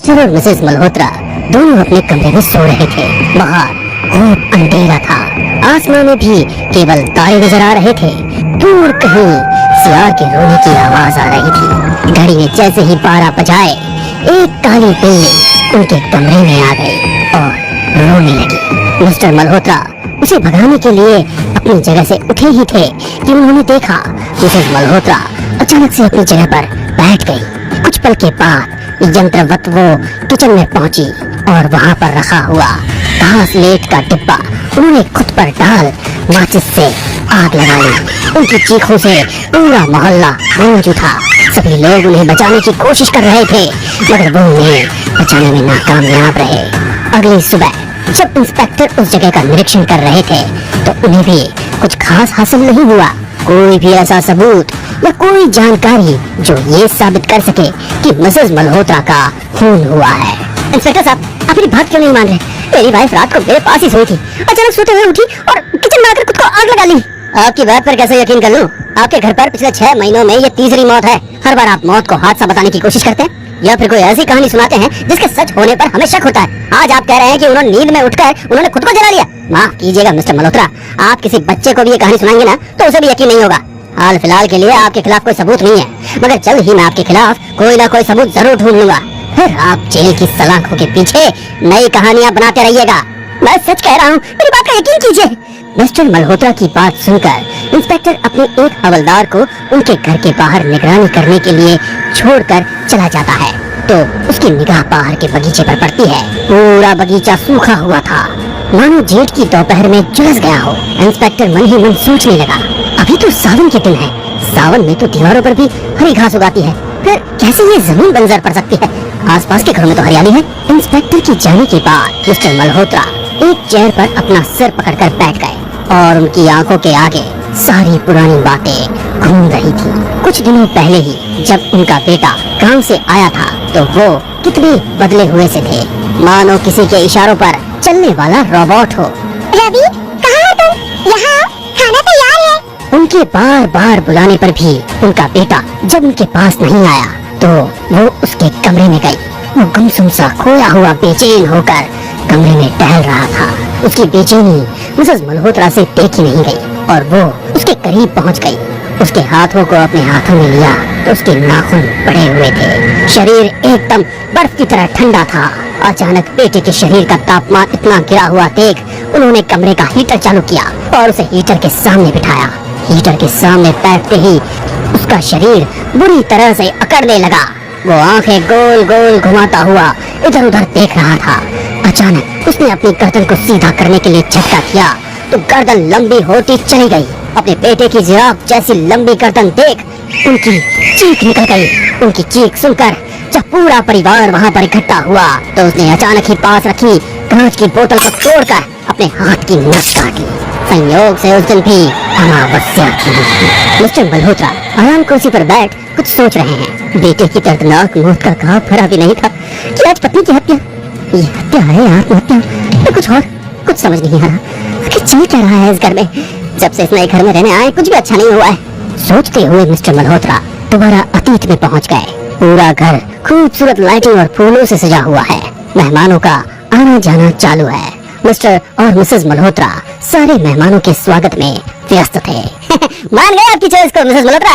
Mister और Mrs Malhotra दोनों अपने कमरे में सो रहे थे। बाहर खूब अंधेरा था। आसमान में भी केवल तारे नजर आ रहे थे। दूर कहीं सियार के रोने की आवाज आ रही थी। घड़ी ने जैसे ही 12 बजाए, एक काली बिल्ली उनके कमरे में आ गई और रोने लगी। मिस्टर मल्होत्रा उसे भगाने के लिए अपनी जगह से उठे ही थे कि उन्होंने देखा मिसेस मल्होत्रा अचानक से अपनी जगह पर बैठ गई। कुछ पल के बाद यंत्रवत वो किचन में पहुंची और वहाँ पर रखा हुआ घासलेट का डिब्बा उन्होंने खुद पर डाल माचिस से आग लगा ली। उनकी चीखों से पूरा मोहल्ला गूंज उठा। सभी लोग उन्हें बचाने की कोशिश कर रहे थे, मगर वो उन्हें बचाने में नाकामयाब रहे। अगली सुबह जब इंस्पेक्टर उस जगह का निरीक्षण कर रहे थे तो उन्हें भी कुछ खास हासिल नहीं हुआ। कोई भी ऐसा सबूत या कोई जानकारी जो ये साबित कर सके कि मिसेस मल्होत्रा का खून हुआ है। इंस्पेक्टर साहब, आप मेरी बात क्यों नहीं मान रहे? मेरी वाइफ रात को मेरे पास ही सोई थी, अचानक सोते हुए उठी और किचन में आकर खुद को आग लगा ली। आपकी बात पर कैसे यकीन कर लूं? आपके घर पर पिछले 6 महीनों में ये तीसरी मौत है। हर बार आप मौत को हादसा बताने की कोशिश करते हैं या फिर कोई ऐसी कहानी सुनाते हैं जिसके सच होने पर हमें शक होता है। आज आप कह रहे हैं कि उन्होंने नींद में उठकर उन्होंने खुद को जला लिया। माफ कीजिएगा मिस्टर मल्होत्रा, आप किसी बच्चे को भी ये कहानी सुनाएंगे ना तो उसे भी यकीन नहीं होगा। हाल फिलहाल के लिए आपके खिलाफ कोई सबूत नहीं है, मगर जल्द ही मैं आपके खिलाफ कोई ना कोई सबूत जरूर ढूंढ लूंगा। फिर आप जेल की सलाखों के पीछे नई कहानियां बनाते रहिएगा। मैं सच कह रहा हूँ, मेरी बात का यकीन कीजिए। मिस्टर मल्होत्रा की बात सुनकर इंस्पेक्टर अपने एक हवलदार को उनके घर के बाहर निगरानी करने के लिए छोड़कर चला जाता है तो उसकी निगाह बाहर के बगीचे पर पड़ती है। पूरा बगीचा सूखा हुआ था, मानो जेठ की दोपहर में झुलस गया हो। इंस्पेक्टर मन ही मन सोचने लगा, अभी तो सावन के दिन है, सावन में तो दीवारों पर भी हरी घास उगाती है, फिर कैसे ये जमीन बंजर पड़ सकती है? आसपास के घरों में तो हरियाली है। इंस्पेक्टर के जाने के बाद मिस्टर मल्होत्रा एक चेयर पर अपना सिर पकड़कर बैठ गए और उनकी आंखों के आगे सारी पुरानी बातें घूम रही थी। कुछ दिनों पहले ही जब उनका बेटा गांव से आया था तो वो कितने बदले हुए से थे, मानो किसी के इशारों पर चलने वाला रोबोट हो। रवि, कहाँ हो तुम? यहाँ आओ, खाना तैयार है। उनके बार बार बुलाने पर भी उनका बेटा जब उनके पास नहीं आया तो वो उसके कमरे में गई। वो गुमसुम सा खोया हुआ बेचैन होकर कमरे में टहल रहा था। उसकी बेचैनी मिसेस मल्होत्रा से देखी नहीं गई और वो उसके करीब पहुंच गई। उसके हाथों को अपने हाथों में लिया तो उसके नाखून बड़े हुए थे। शरीर एकदम बर्फ की तरह ठंडा था। अचानक बेटे के शरीर का तापमान इतना गिरा हुआ देख उन्होंने कमरे का हीटर चालू किया और उसे हीटर के सामने बिठाया। हीटर के सामने बैठते ही उसका शरीर बुरी तरह से अकड़ने लगा। वो आंखें गोल गोल घुमाता हुआ इधर उधर देख रहा था। अचानक उसने अपनी गर्दन को सीधा करने के लिए झटका किया तो गर्दन लंबी होती चली गई। अपने बेटे की जिराफ जैसी लंबी गर्दन देख उनकी चीख निकल गई। उनकी चीख सुनकर जब पूरा परिवार वहाँ पर इकट्ठा हुआ तो उसने अचानक ही पास रखी कांच की बोतल को तोड़कर अपने हाथ की नस काट ली। संयोग से उस दिन भी अमावस्या थी। मिस्टर मल्होत्रा आराम कुर्सी पर बैठ कुछ सोच रहे हैं। बेटे की दर्दनाक मौत का घाव भरा भी नहीं था कि आज पत्नी की हत्या। ये हत्या है, आत्महत्या या कुछ और? कुछ समझ नहीं आ रहा कि चल क्या रहा है इस घर में। जब से इस नए घर में रहने आए कुछ भी अच्छा नहीं हुआ है। सोचते हुए मिस्टर मल्होत्रा दोबारा अतीत में पहुंच गए। पूरा घर खूबसूरत लाइटिंग और फूलों से सजा हुआ है। मेहमानों का आना जाना चालू है। मिस्टर और मिसेस मल्होत्रा सारे मेहमानों के स्वागत में व्यस्त थे। मान गए आपकी चॉइस को मिसेस मल्होत्रा।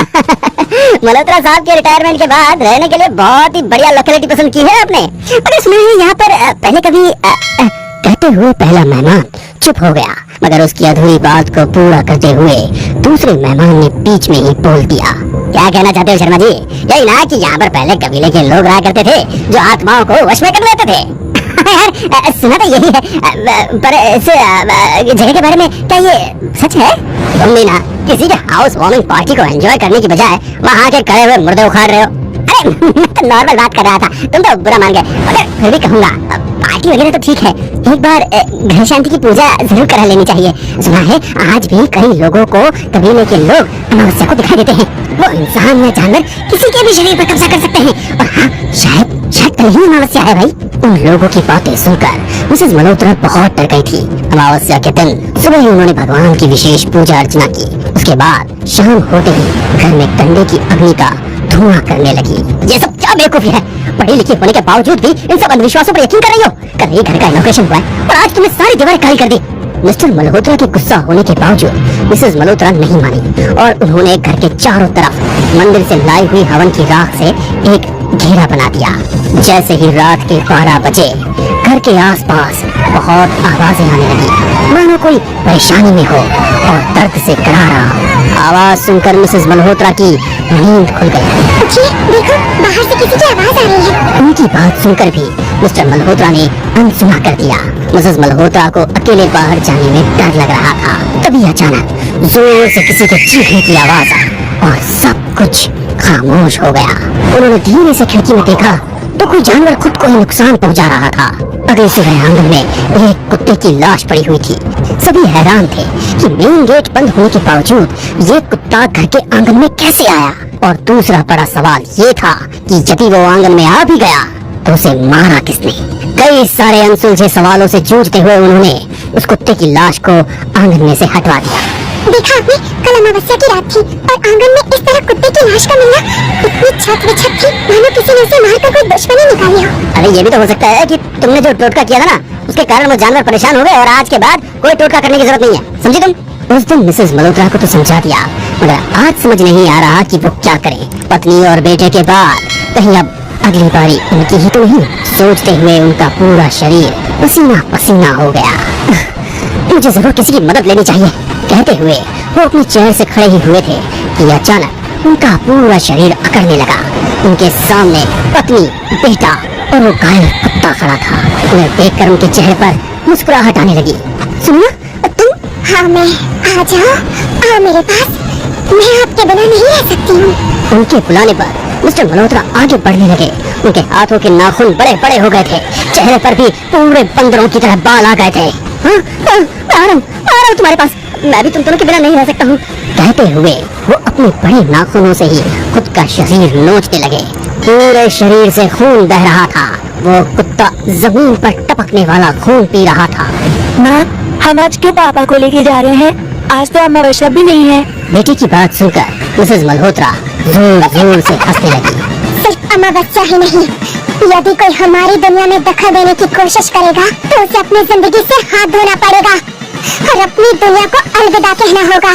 मल्होत्रा साहब के रिटायरमेंट के बाद रहने के लिए बहुत ही बढ़िया लोकेलिटी पसंद की है आपने। मगर सुना है यहाँ पर पहले कभी कहते हुए पहला मेहमान चुप हो गया, मगर उसकी अधूरी बात को पूरा करते हुए दूसरे मेहमान ने बीच में ही बोल दिया। क्या कहना चाहते हो शर्मा जी? यही ना कि यहाँ पर पहले कबीले के लोग रहा करते थे जो आत्माओं को वश में कर लेते थे। यार सुना तो यही है, पर इस जगह के बारे में क्या ये सच है? तुम भी ना किसी के हाउस वार्मिंग पार्टी को एंजॉय करने की बजाय वहाँ के खड़े हुए मुर्दे उखाड़ रहे हो। अरे मैं तो नॉर्मल बात कर रहा था, तुम तो बुरा मान गए। मगर फिर भी कहूँगा पार्टी वगैरह तो ठीक है, एक बार ग्रह शांति की पूजा जरूर करा लेनी चाहिए। सुना है आज भी कई लोगों को कबीले के लोग अमावस्या को दिखाई देते हैं। वो इंसान या जानवर किसी के भी शरीर पर कब्जा कर सकते हैं। और हाँ, शायद कल ही अमावस्या है भाई। उन लोगों की बातें सुनकर मिसेस मल्होत्रा बहुत डर गई थी। अमावस्या के दिन सुबह ही उन्होंने भगवान की विशेष पूजा अर्चना की। उसके बाद शाम होते ही घर में कंडे की अग्नि का धुआं करने लगी। ये सब क्या बेवकूफी है? पढ़ी लिखी होने के बावजूद भी इन सब अंधविश्वासों पर यकीन कर रही हो? कल ही घर का इनॉग्रेशन हुआ है और आज तुमने सारी दीवारें खाली कर दी। मिस्टर मल्होत्रा के गुस्सा होने के बावजूद मिसेस मल्होत्रा नहीं मानी और उन्होंने घर के चारों तरफ मंदिर से लाई हुई हवन की राख से एक घेरा बना दिया। जैसे ही रात के 12 बजे घर के आसपास बहुत आवाजें आने लगी, मानो कोई परेशानी में हो और दर्द से करारा। आवाज सुनकर मिसेस मल्होत्रा की नींद खुल गई। उठिए, देखो बाहर से किसी की आवाज आ रही है। उनकी बात सुनकर भी मिस्टर मल्होत्रा ने अनसुना कर दिया। मिसेस मल्होत्रा को अकेले बाहर जाने में डर लग रहा था। तभी अचानक जोर से किसी के चीखने की आवाज आई और सब कुछ खामोश हो गया। उन्होंने धीरे से खिड़की में देखा तो कोई जानवर खुद को ही नुकसान पहुंचा रहा था। अगले सुबह आंगन में एक कुत्ते की लाश पड़ी हुई थी। सभी हैरान थे कि मेन गेट बंद होने के बावजूद ये कुत्ता घर के आंगन में कैसे आया। और दूसरा बड़ा सवाल ये था कि यदि वो आंगन में आ भी गया तो उसे मारा किसने? कई सारे अनसुलझे सवालों से जूझते हुए उन्होंने उस कुत्ते की लाश को आंगन में से हटवा दिया। देखा आपने, कल अमावस्या की रात थी और आंगन में इस तरह कुत्ते की लाश का मिलना इतनी छत विछत थी मानो किसी ने उसे मारकर कोई दुश्मनी निकाली हो। अरे ये भी तो हो सकता है कि तुमने जो टोटका किया था ना, उसके कारण वो जानवर परेशान हो गए और आज के बाद कोई टोटका करने की जरूरत नहीं है। समझे तुम? उस दिन मिसेस मल्होत्रा को तो समझा दिया, मगर आज समझ नहीं आ रहा कि वो क्या करे। पत्नी और बेटे के बाद कहीं अब अगली बारी उनकी ही तो नहीं। सोचते हुए उनका पूरा शरीर पसीना पसीना हो गया। मुझे जरूर किसी की मदद लेनी चाहिए, कहते हुए वो अपनी चेयर से खड़े ही हुए थे कि अचानक उनका पूरा शरीर अकड़ने लगा। उनके सामने पत्नी, बेटा और वो घायल कुत्ता खड़ा था। उन्हें देखकर उनके चेहरे पर मुस्कुराहट आने लगी। सुनिए तुम? हाँ मैं, आ जाओ, आओ मेरे पास, मैं आपके बिना नहीं रह सकती हूँ। उनके बुलाने पर मिस्टर मल्होत्रा आगे बढ़ने लगे। उनके हाथों के नाखून बड़े बड़े हो गए थे, चेहरे पर भी पूरे बंदरों की तरह बाल आ गए थे। हाँ, मैं आ रहा हूँ तुम्हारे पास, मैं भी तुम दोनों के बिना नहीं रह सकता हूँ, कहते हुए वो अपने बड़े नाखूनों से ही खुद का शरीर नोचने लगे। पूरे शरीर से खून बह रहा था। वो कुत्ता जमीन पर टपकने वाला खून पी रहा था। माँ, हम आज क्यों पापा को लेके जा रहे हैं? आज तो अमावस्या भी नहीं है। बेटी की बात सुनकर मिसेस मल्होत्रा जोर जोर से हंसने लगी। सिर्फ अमावस्या ही नहीं, यदि कोई हमारी दुनिया में दखल देने की कोशिश करेगा तो उसे अपनी जिंदगी से हाथ धोना पड़ेगा और अपनी दुनिया को अलविदा कहना होगा।